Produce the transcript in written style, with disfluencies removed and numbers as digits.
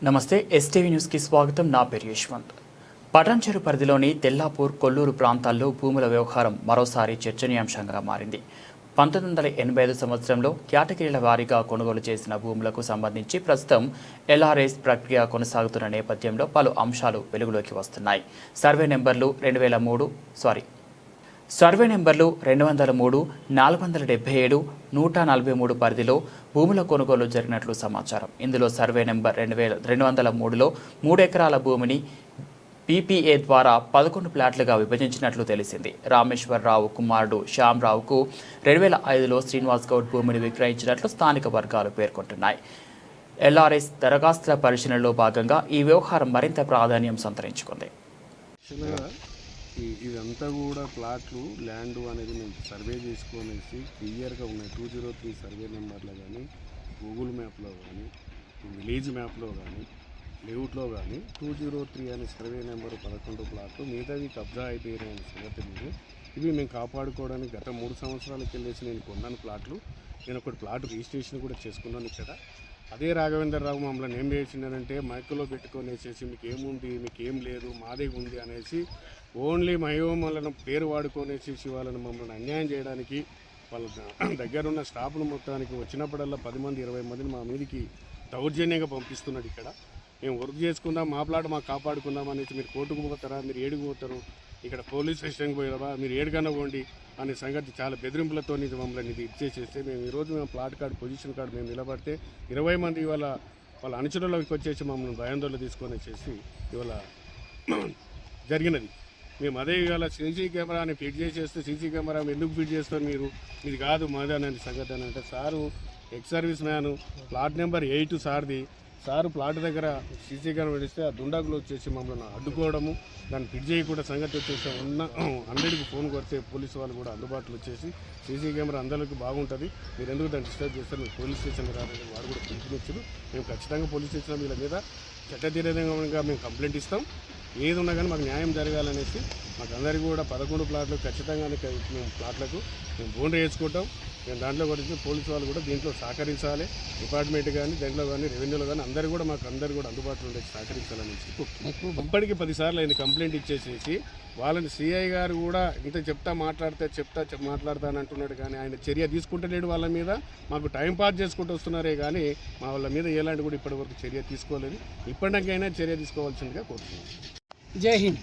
నమస్తే ఎస్టీవీ న్యూస్కి స్వాగతం. నా పేరు యశ్వంత్. పటాన్చెరు పరిధిలోని తెల్లాపూర్, కొల్లూరు ప్రాంతాల్లో భూముల వ్యవహారం మరోసారి చర్చనీయాంశంగా మారింది. 1985 సంవత్సరంలో కేటగిరీల వారీగా కొనుగోలు చేసిన భూములకు సంబంధించి ప్రస్తుతం ఎల్ఆర్ఎస్ ప్రక్రియ కొనసాగుతున్న నేపథ్యంలో పలు అంశాలు వెలుగులోకి వస్తున్నాయి. సర్వే నెంబర్లు 203, 477, 143 పరిధిలో భూముల కొనుగోలు జరిగినట్లు సమాచారం. ఇందులో సర్వే నెంబర్ 203లో 3 ఎకరాల భూమిని పీపీఏ ద్వారా 11 ప్లాట్లుగా విభజించినట్లు తెలిసింది. రామేశ్వరరావు కుమారుడు శ్యామరావుకు 2005లో శ్రీనివాస్ గౌడ్ భూమిని విక్రయించినట్లు స్థానిక వర్గాలు పేర్కొంటున్నాయి. ఎల్ఆర్ఎస్ దరఖాస్తుల పరిశీలనలో భాగంగా ఈ వ్యవహారం మరింత ప్రాధాన్యం సంతరించుకుంది. ఇదంతా కూడా ప్లాట్లు ల్యాండ్ అనేది మేము సర్వే చేసుకొనేసి క్లియర్గా ఉన్నాయి. 203 సర్వే నెంబర్లో కానీ, గూగుల్ మ్యాప్లో కానీ, విలేజ్ మ్యాప్లో కానీ, లేఅవుట్లో కానీ 203 అనే సర్వే నెంబరు 11 ప్లాట్లు మిగతావి కబ్జా అయిపోయినాయని సంగతి లేదు. ఇవి మేము కాపాడుకోవడానికి గత 3 సంవత్సరాలకి వెళ్ళేసి నేను కొన్నాను ప్లాట్లు. నేను ఒకటి ప్లాట్ రిజిస్ట్రేషన్ కూడా చేసుకున్నాను ఇక్కడ. అదే రాఘవేంద్రరావు మమ్మల్ని ఏం చేసిందంటే మైకులో పెట్టుకొని వేసేసి మీకు ఏముంది, మీకు ఏం లేదు, మాదే ఉంది అనేసి ఓన్లీ మయోమలను పేరు వాడుకొనేసి వాళ్ళని మమ్మల్ని అన్యాయం చేయడానికి వాళ్ళ దగ్గరున్న స్టాఫ్ను మొత్తానికి వచ్చినప్పుడల్లా 10 మంది 20 మందిని మా మీదకి దౌర్జన్యంగా పంపిస్తున్నాడు. ఇక్కడ మేము వర్క్ చేసుకుందాం, మా ప్లాట్ మాకు కాపాడుకుందాం అనేసి మీరు కోర్టుకు పోతారా, మీరు ఏడుకు పోతారు, ఇక్కడ పోలీస్ స్టేషన్కి పోయారా, మీరు ఏడుకన్నా పోండి అనే సంగతి చాలా బెదిరింపులతో మమ్మల్ని ఇది ఇచ్చేసేస్తే ఈరోజు మేము ప్లాట్ కార్డు పొజిషన్ కార్డు మేము నిలబడితే 20 మంది ఇవాళ వాళ్ళ అనుచరులకు వచ్చేసి మమ్మల్ని భయాందోళన తీసుకొని వచ్చేసి ఇవాళ జరిగినది. మేము అదే ఇవాళ సీసీ కెమెరాని ఫిట్ చేసేస్తే సీసీ కెమెరా ఎందుకు ఫిట్ చేస్తారు మీరు, ఇది కాదు మాది అనే సంగతి అని అంటే sir ex service man plot number 8 సార్ది. సారు ప్లాట్ దగ్గర సీసీ కెమెరా పెడిస్తే ఆ దుండాకులు వచ్చేసి మమ్మల్ని అడ్డుకోవడము, దాన్ని ఫిట్ చేయకుండా సంగతి వచ్చేసి 100కి ఫోన్ కొడితే పోలీసు వాళ్ళు కూడా అందుబాటులో వచ్చేసి సీసీ కెమెరా అందరికీ బాగుంటుంది, మీరు ఎందుకు దాన్ని డిస్టర్బ్ చేస్తారు, మీరు పోలీస్ స్టేషన్ రాదని వాడు కూడా పిలుపునిచ్చారు. మేము ఖచ్చితంగా పోలీస్ స్టేషన్ వీళ్ళ మీద చట్టతీరంగా మేము కంప్లైంట్ ఇస్తాం. ఏది ఉన్నా కానీ మాకు న్యాయం జరగాలనేసి మాకు అందరికీ కూడా 11 ప్లాట్లు ఖచ్చితంగా మేము ప్లాట్లకు మేము బౌండరీ వేసుకుంటాం. మేము దాంట్లో కూడా పోలీసు వాళ్ళు కూడా దీంట్లో సహకరించాలి. డిపార్ట్మెంట్ కానీ దాంట్లో కానీ రెవెన్యూలో కానీ అందరూ కూడా మాకు అందరూ కూడా అందుబాటులో ఉండే సహకరించాలనేసి ఇప్పటికీ 10 సార్లు అయింది కంప్లైంట్ ఇచ్చేసేసి. వాళ్ళని సిఐ గారు కూడా ఇంత మాట్లాడతానంటున్నాడు కానీ ఆయన చర్య తీసుకుంటలేడు. వాళ్ళ మీద మాకు టైం పాస్ చేసుకుంటూ వస్తున్నారే కానీ మా వాళ్ళ మీద ఎలాంటి కూడా ఇప్పటివరకు చర్య తీసుకోలేదు. ఇప్పటికైనా చర్య తీసుకోవాల్సిందిగా కోరుతున్నాను. జై హింద్.